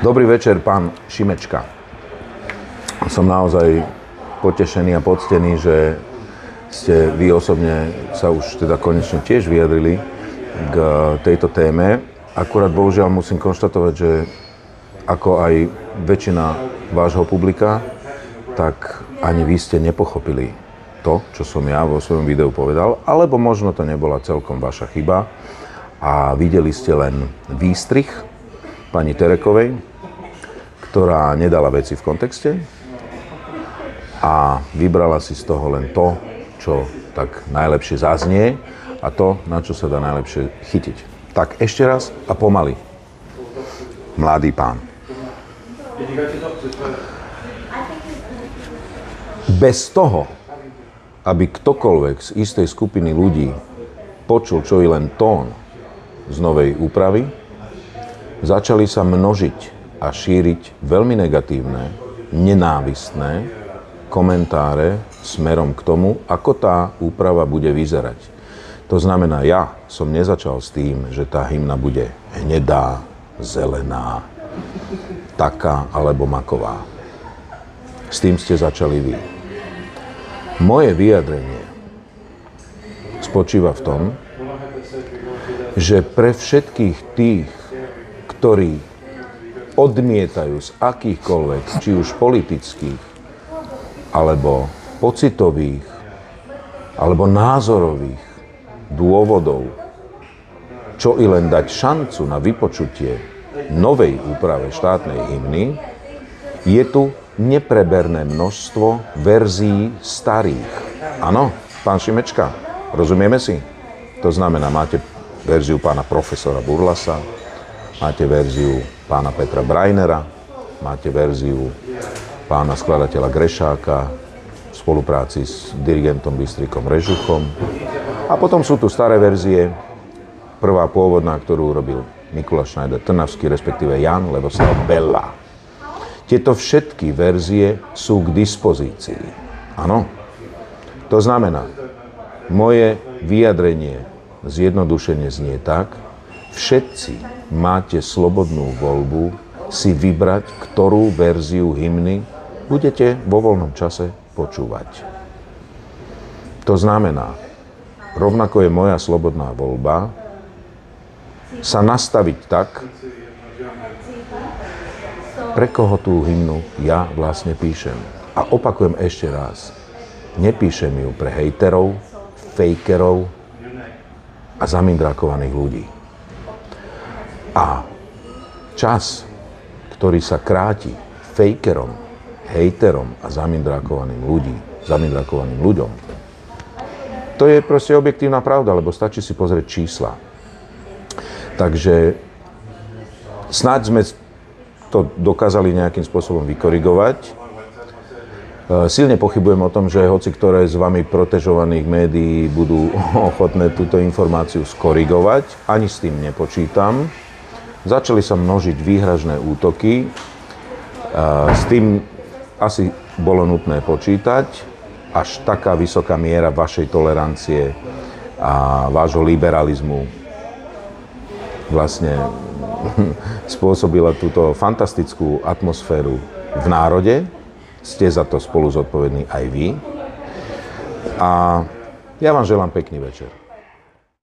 Dobrý večer, pán Šimečka. Som naozaj potešený a poctený, že ste vy osobne sa už teda konečne tiež vyjadrili k tejto téme. Akurát bohužiaľ musím konštatovať, že ako aj väčšina vášho publika, tak ani vy ste nepochopili to, čo som ja vo svojom videu povedal, alebo možno to nebola celkom vaša chyba a videli ste len výstrih pani Terekovej, ktorá nedala veci v kontexte a vybrala si z toho len to, čo tak najlepšie zaznie a to, na čo sa dá najlepšie chytiť. Tak ešte raz a pomaly. Mladý pán. Bez toho, aby ktokoľvek z istej skupiny ľudí počul čo i len tón z novej úpravy, začali sa množiť a šíriť veľmi negatívne, nenávistné komentáre smerom k tomu, ako tá úprava bude vyzerať. To znamená, ja som nezačal s tým, že tá hymna bude hnedá, zelená, taká alebo maková. S tým ste začali vy. Moje vyjadrenie spočíva v tom, že pre všetkých tých, ktorí odmietajú z akýchkoľvek, či už politických, alebo pocitových, alebo názorových dôvodov, čo i len dať šancu na vypočutie novej úprave štátnej hymny, je tu nepreberné množstvo verzií starých. Áno, pán Šimečka, rozumieme si? To znamená, máte verziu pána profesora Burlasa, máte verziu pána Petra Brajnera, máte verziu pána skladateľa Grešáka v spolupráci s dirigentom Bystrikom Režuchom. A potom sú tu staré verzie, prvá pôvodná, ktorú urobil Mikuláš Schneider-Trnavský, respektíve Jan Levoslav Bella. Tieto všetky verzie sú k dispozícii. Áno. To znamená, moje vyjadrenie zjednodušene znie tak, všetci máte slobodnú voľbu si vybrať, ktorú verziu hymny budete vo voľnom čase počúvať. To znamená, rovnako je moja slobodná voľba sa nastaviť tak, pre koho tú hymnu ja vlastne píšem. A opakujem ešte raz, nepíšem ju pre hejterov, fejkerov a zamindrákovaných ľudí. A čas, ktorý sa kráti fejkerom, hejterom a zamindrákovaným ľuďom, to je proste objektívna pravda, lebo stačí si pozrieť čísla. Takže snáď sme to dokázali nejakým spôsobom vykorigovať. Silne pochybujem o tom, že hoci ktoré z vami protežovaných médií budú ochotné túto informáciu skorigovať. Ani s tým nepočítam. Začali sa množiť výhražné útoky. S tým asi bolo nutné počítať. Až taká vysoká miera vašej tolerancie a vášho liberalizmu vlastne spôsobila túto fantastickú atmosféru v národe. Ste za to spolu zodpovední aj vy. A ja vám želám pekný večer.